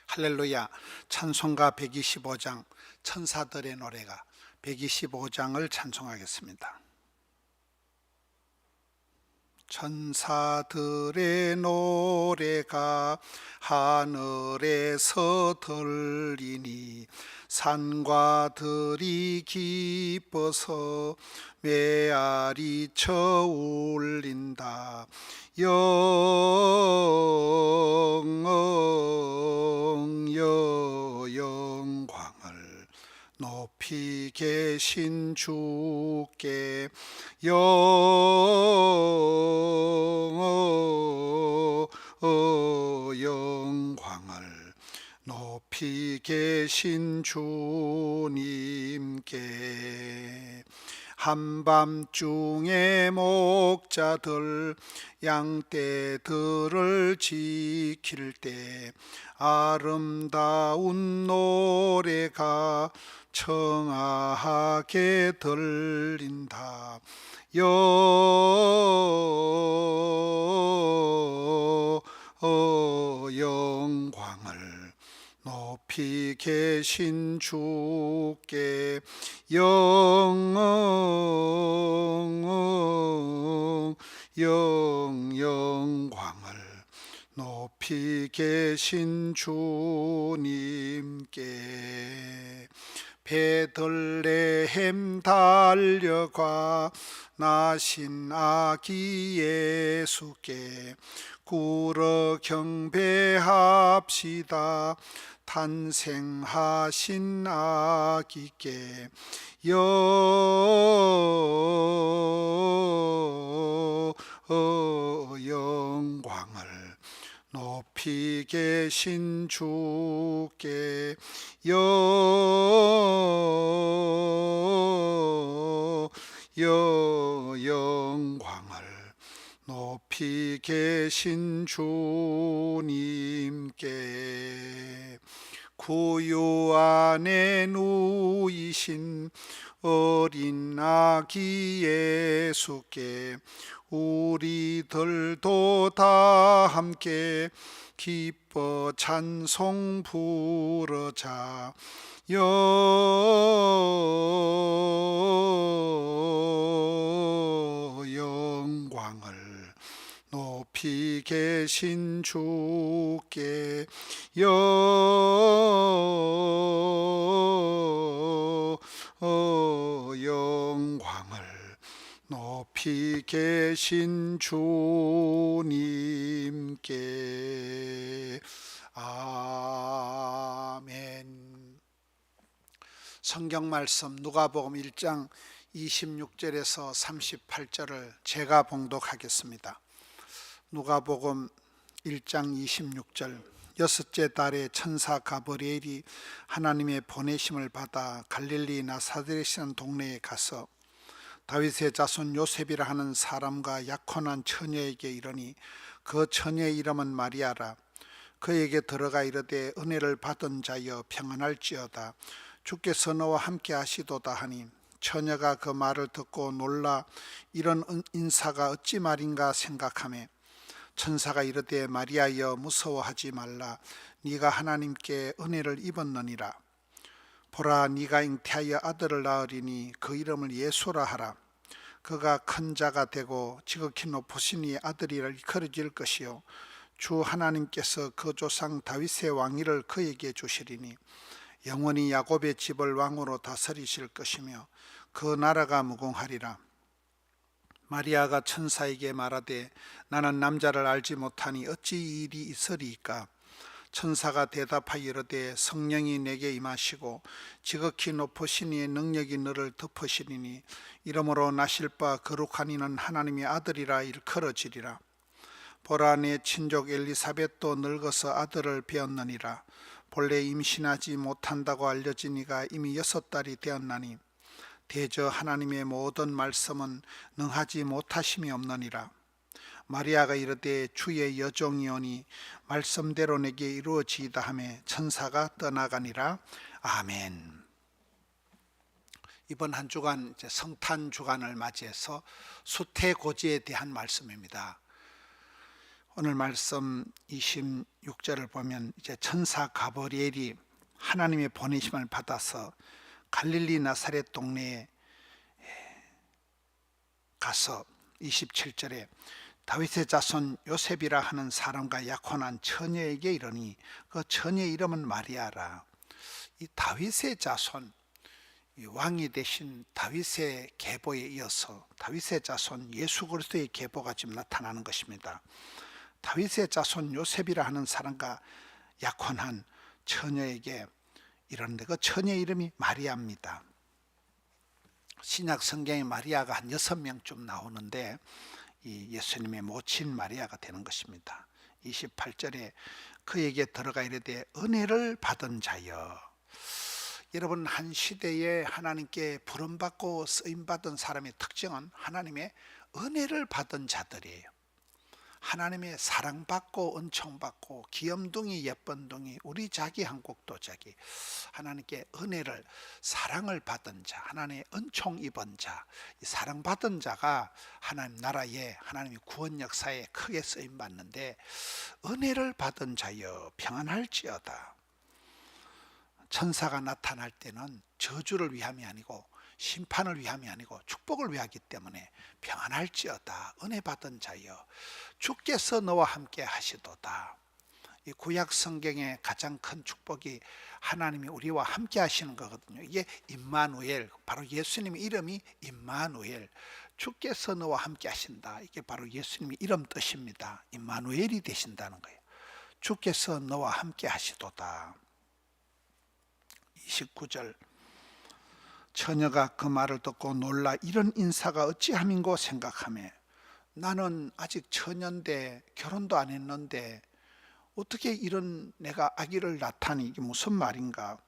할렐루야. 찬송가 125장 천사들의 노래가 125장을 찬송하겠습니다. 천사들의 노래가 하늘에서 들리니 산과 들이 기뻐서 메아리 쳐 울린다. 영광을 높이 계신 주께 영광을 높이 계신 주님께 한밤중에 목자들 양떼들을 지킬 때 아름다운 노래가 청아하게 들린다. 영광을 높이 계신 주께 영광을 높이 계신 주님께 베들레헴 달려가 나신 아기 예수께 꿇어 경배합시다. 탄생하신 아기께 영광을 높이 계신 주께 영광을 높이 계신 주님께 구유 안에 누이신 어린 아기 예수께 우리들도 다 함께 기뻐 찬송 부르자. 영광을 높이 계신 주께 영광을 높이 계신 주님께 아멘. 성경 말씀 누가복음 1장 26절에서 38절을 제가 봉독하겠습니다. 누가복음 1장 26절 여섯째 달에 천사 가브리엘이 하나님의 보내심을 받아 갈릴리 나사렛이라는 동네에 가서 다윗의 자손 요셉이라 하는 사람과 약혼한 처녀에게 이르니 그 처녀의 이름은 마리아라. 그에게 들어가 이르되 은혜를 받은 자여 평안할지어다. 주께서 너와 함께 하시도다 하니 처녀가 그 말을 듣고 놀라 이런 인사가 어찌 말인가 생각하며 천사가 이르되 마리아여 무서워하지 말라. 네가 하나님께 은혜를 입었느니라. 보라 네가 잉태하여 아들을 낳으리니 그 이름을 예수라 하라. 그가 큰 자가 되고 지극히 높으시니 아들이라 일컬어질 것이요 주 하나님께서 그 조상 다윗의 왕위를 그에게 주시리니 영원히 야곱의 집을 왕으로 다스리실 것이며 그 나라가 무궁하리라. 마리아가 천사에게 말하되 나는 남자를 알지 못하니 어찌 이 일이 있으리이까. 천사가 대답하여 이르되 성령이 내게 임하시고 지극히 높으신 이의 능력이 너를 덮으시리니 이러므로 나실 바 거룩한 이는 하나님의 아들이라 일컬어지리라. 보라 내 친족 엘리사벳도 늙어서 아들을 배었느니라. 본래 임신하지 못한다고 알려진 이가 이미 6달이 되었나니 대저 하나님의 모든 말씀은 능하지 못하심이 없느니라. 마리아가 이르되 주의 여종이오니 말씀대로 내게 이루어지이다 하며 천사가 떠나가니라. 아멘. 이번 한 주간 성탄 주간을 맞이해서 수태고지에 대한 말씀입니다. 오늘 말씀 26절을 보면 이제 천사 가브리엘이 하나님의 보내심을 받아서 갈릴리 나사렛 동네에 가서 27절에 다윗의 자손 요셉이라 하는 사람과 약혼한 처녀에게 이르니 그 처녀의 이름은 마리아라. 이 다윗의 자손, 이 왕이 되신 다윗의 계보에 이어서 다윗의 자손 예수 그리스도의 계보가 지금 나타나는 것입니다. 다윗의 자손 요셉이라 하는 사람과 약혼한 처녀에게 이르는데 그 처녀의 이름이 마리아입니다. 신약 성경에 마리아가 한 6명쯤 나오는데 이 예수님의 모친 마리아가 되는 것입니다. 28절에 그에게 들어가 이르되 은혜를 받은 자여. 여러분, 한 시대에 하나님께 부름받고 쓰임받은 사람의 특징은 하나님의 은혜를 받은 자들이에요. 하나님의 사랑받고 은총받고 귀염둥이 예쁜둥이 우리 자기 한국도 자기 하나님께 은혜를 사랑을 받은 자, 하나님의 은총 입은 자, 사랑받은 자가 하나님 나라에 하나님의 구원 역사에 크게 쓰임받는데 은혜를 받은 자여 평안할지어다. 천사가 나타날 때는 저주를 위함이 아니고 심판을 위함이 아니고 축복을 위하기 때문에 평안할지어다. 은혜 받은 자여 주께서 너와 함께 하시도다. 이 구약 성경의 가장 큰 축복이 하나님이 우리와 함께 하시는 거거든요. 이게 임마누엘, 바로 예수님의 이름이 임마누엘, 주께서 너와 함께 하신다. 이게 바로 예수님의 이름 뜻입니다. 임마누엘이 되신다는 거예요. 주께서 너와 함께 하시도다. 29절 처녀가 그 말을 듣고 놀라 이런 인사가 어찌함인고 생각하며 나는 아직 처녀인데 결혼도 안 했는데 어떻게 이런 내가 아기를 낳다니 이게 무슨 말인가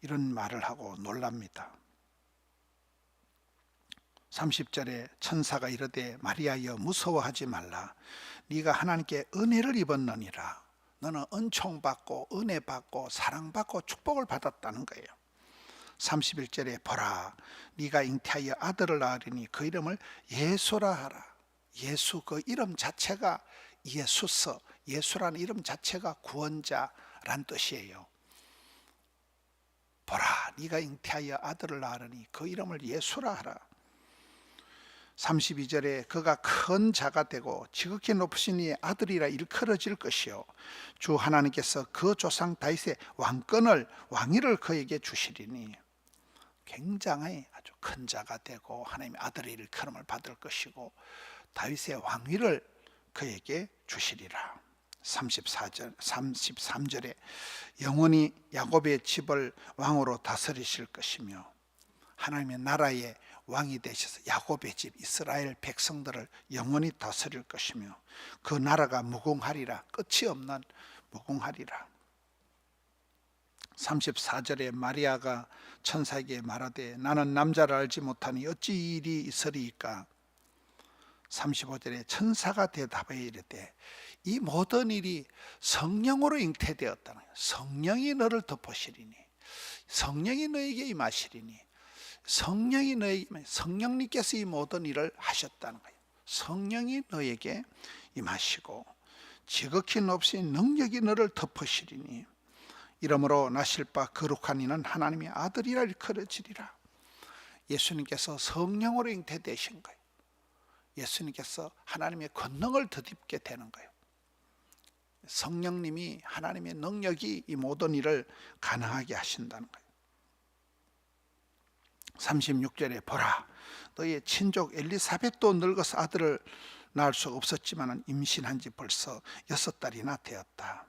이런 말을 하고 놀랍니다. 30절에 천사가 이르되 마리아여 무서워하지 말라. 네가 하나님께 은혜를 입었느니라. 너는 은총받고 은혜받고 사랑받고 축복을 받았다는 거예요. 31절에 보라 네가 잉태하여 아들을 낳으리니 그 이름을 예수라 하라. 예수 그 이름 자체가 예수서, 예수라는 이름 자체가 구원자란 뜻이에요. 보라 네가 잉태하여 아들을 낳으리니 그 이름을 예수라 하라. 32절에 그가 큰 자가 되고 지극히 높으신 이의 아들이라 일컬어질 것이요 주 하나님께서 그 조상 다윗의 왕권을 왕위를 그에게 주시리니 굉장히 아주 큰 자가 되고 하나님의 아들의 일컬음을 받을 것이고 다윗의 왕위를 그에게 주시리라. 33절에 영원히 야곱의 집을 왕으로 다스리실 것이며 하나님의 나라의 왕이 되셔서 야곱의 집 이스라엘 백성들을 영원히 다스릴 것이며 그 나라가 무궁하리라. 끝이 없는 무궁하리라. 34절에 마리아가 천사에게 말하되 나는 남자를 알지 못하니 어찌 이 일이 있으리이까. 35절에 천사가 대답하여 이르되 이 모든 일이 성령으로 잉태되었다는 거예요. 성령이 너를 덮으시리니 성령이 너에게 임하시리니 성령이 너에게 성령님께서 이 모든 일을 하셨다는 거예요. 성령이 너에게 임하시고 지극히 높으신 능력이 너를 덮으시리니 이러므로 나실 바 거룩한 이는 하나님의 아들이라 일컬어지리라. 예수님께서 성령으로 잉태되신 거예요. 예수님께서 하나님의 권능을 덧입게 되는 거예요. 성령님이 하나님의 능력이 이 모든 일을 가능하게 하신다는 거예요. 36절에 보라 너의 친족 엘리사벳도 늙어서 아들을 낳을 수 없었지만 임신한 지 벌써 6달이나 되었다.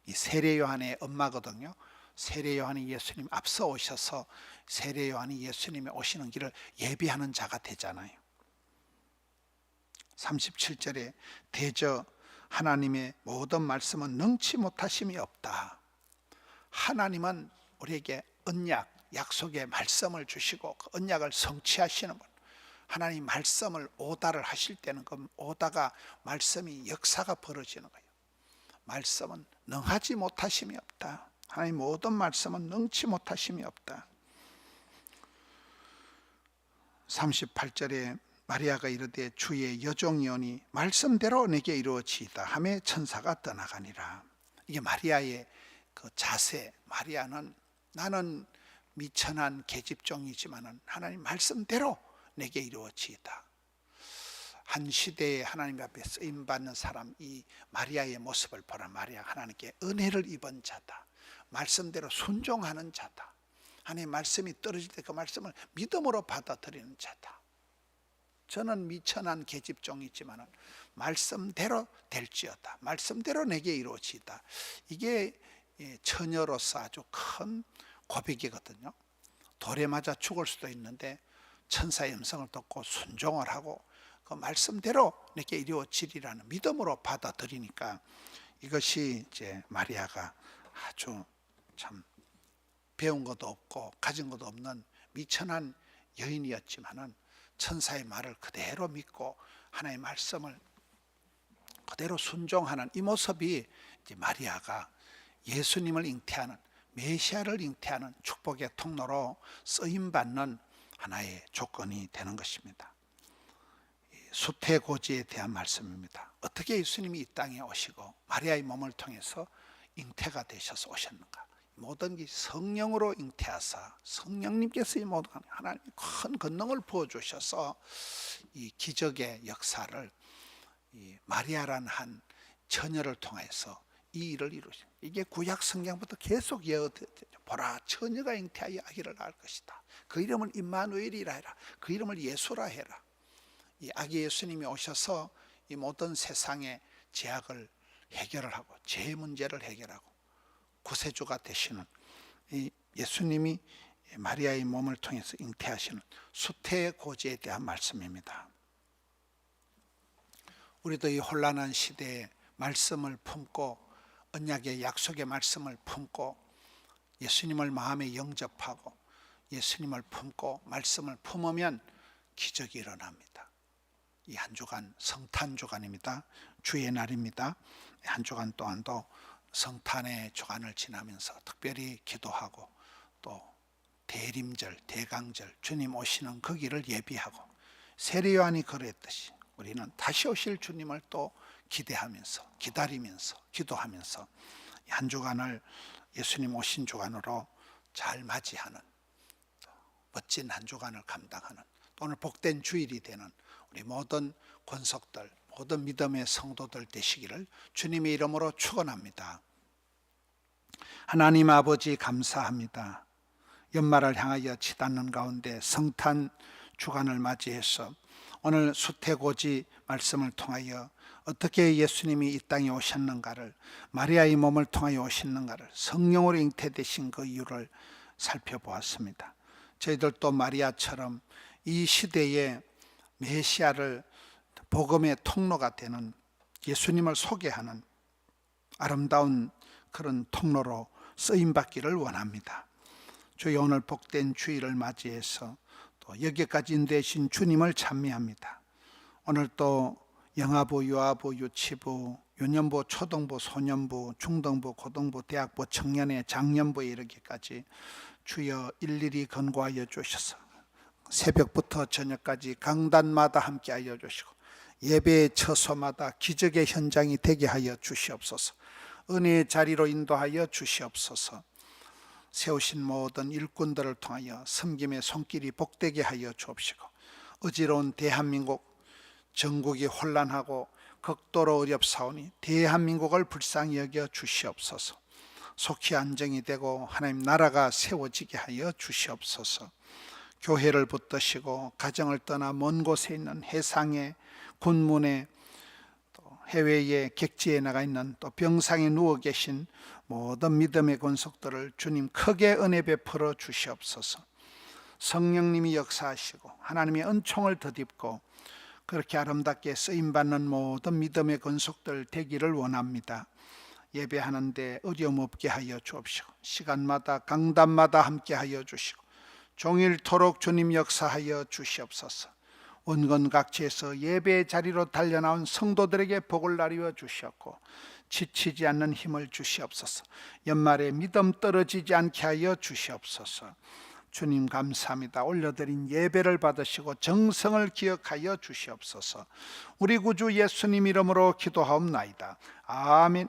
이 세례 요한의 엄마거든요. 세례 요한이 예수님 앞서 오셔서 세례 요한이 예수님이 오시는 길을 예비하는 자가 되잖아요. 37절에 대저 하나님의 모든 말씀은 능치 못하심이 없다. 하나님은 우리에게 언약, 약속의 말씀을 주시고 그 언약을 성취하시는 분. 하나님 말씀을 오다를 하실 때는 그 오다가 말씀이 역사가 벌어지는 거예요. 말씀은 능하지 못하심이 없다. 하나님 모든 말씀은 능치 못하심이 없다. 38절에 마리아가 이르되 주의 여종이오니 말씀대로 내게 이루어지이다 하매 천사가 떠나가니라. 이게 마리아의 그 자세. 마리아는 나는 미천한 계집종이지만은 하나님 말씀대로 내게 이루어지이다. 한 시대에 하나님 앞에 쓰임 받는 사람, 이 마리아의 모습을 보라. 마리아 하나님께 은혜를 입은 자다. 말씀대로 순종하는 자다. 하나님의 말씀이 떨어질 때 그 말씀을 믿음으로 받아들이는 자다. 저는 미천한 계집종이지만 말씀대로 될지어다. 말씀대로 내게 이루어지다. 이게 처녀로서 아주 큰 고백이거든요. 돌에 맞아 죽을 수도 있는데 천사의 음성을 듣고 순종을 하고 그 말씀대로 내게 이루어지리라는 믿음으로 받아들이니까 이것이 이제 마리아가 아주 참 배운 것도 없고 가진 것도 없는 미천한 여인이었지만은 천사의 말을 그대로 믿고 하나님의 말씀을 그대로 순종하는 이 모습이 이제 마리아가 예수님을 잉태하는, 메시아를 잉태하는 축복의 통로로 쓰임받는 하나의 조건이 되는 것입니다. 수태고지에 대한 말씀입니다. 어떻게 예수님이 이 땅에 오시고 마리아의 몸을 통해서 잉태가 되셔서 오셨는가? 모든 게 성령으로 잉태하사 성령님께서 이 모든 하나님의 큰 권능을 부어주셔서 이 기적의 역사를 이 마리아라는 한 처녀를 통해서 이 일을 이루신, 이게 구약 성경부터 계속 예언되죠. 보라, 처녀가 잉태하여 아기를 낳을 것이다. 그 이름을 임마누엘이라 해라. 그 이름을 예수라 해라. 이 아기 예수님이 오셔서 이 모든 세상의 죄악을 해결을 하고 죄의 문제를 해결하고 구세주가 되시는 이 예수님이 마리아의 몸을 통해서 잉태하시는 수태의 고지에 대한 말씀입니다. 우리도 이 혼란한 시대에 말씀을 품고 언약의 약속의 말씀을 품고 예수님을 마음에 영접하고 예수님을 품고 말씀을 품으면 기적이 일어납니다. 이 한 주간 성탄 주간입니다. 주의 날입니다. 한 주간 동안도 성탄의 주간을 지나면서 특별히 기도하고 또 대림절, 대강절, 주님 오시는 그 길을 예비하고 세례 요한이 그랬듯이 우리는 다시 오실 주님을 또 기대하면서 기다리면서 기도하면서 한 주간을 예수님 오신 주간으로 잘 맞이하는 멋진 한 주간을 감당하는 또 오늘 복된 주일이 되는 우리 모든 권속들, 모든 믿음의 성도들 되시기를 주님의 이름으로 축원합니다. 하나님 아버지 감사합니다. 연말을 향하여 치닫는 가운데 성탄 주간을 맞이해서 오늘 수태고지 말씀을 통하여 어떻게 예수님이 이 땅에 오셨는가를, 마리아의 몸을 통하여 오셨는가를, 성령으로 잉태되신 그 이유를 살펴보았습니다. 저희들도 마리아처럼 이 시대에 메시아를 복음의 통로가 되는, 예수님을 소개하는 아름다운 그런 통로로 쓰임받기를 원합니다. 주여, 오늘 복된 주일을 맞이해서 또 여기까지 인도하신 주님을 찬미합니다. 오늘 또 영아부, 유아부, 유치부, 유년부, 초등부, 소년부, 중등부, 고등부, 대학부, 청년회, 장년부에 이르기까지 주여 일일이 권고하여 주셔서 새벽부터 저녁까지 강단마다 함께하여 주시고 예배의 처소마다 기적의 현장이 되게 하여 주시옵소서. 은혜의 자리로 인도하여 주시옵소서. 세우신 모든 일꾼들을 통하여 섬김의 손길이 복되게 하여 주옵시고 어지러운 대한민국, 전국이 혼란하고 극도로 어렵사오니 대한민국을 불쌍히 여겨 주시옵소서. 속히 안정이 되고 하나님 나라가 세워지게 하여 주시옵소서. 교회를 붙드시고 가정을 떠나 먼 곳에 있는 해상에, 군문에, 또 해외에 객지에 나가 있는 또 병상에 누워 계신 모든 믿음의 권속들을 주님 크게 은혜 베풀어 주시옵소서. 성령님이 역사하시고 하나님의 은총을 덧입고 그렇게 아름답게 쓰임받는 모든 믿음의 권속들 되기를 원합니다. 예배하는데 어려움 없게 하여 주옵시고 시간마다 강단마다 함께 하여 주시고 종일토록 주님 역사하여 주시옵소서. 원건각지에서 예배의 자리로 달려나온 성도들에게 복을 나누어 주시옵고 지치지 않는 힘을 주시옵소서. 연말에 믿음 떨어지지 않게 하여 주시옵소서. 주님 감사합니다. 올려드린 예배를 받으시고 정성을 기억하여 주시옵소서. 우리 구주 예수님 이름으로 기도하옵나이다. 아멘.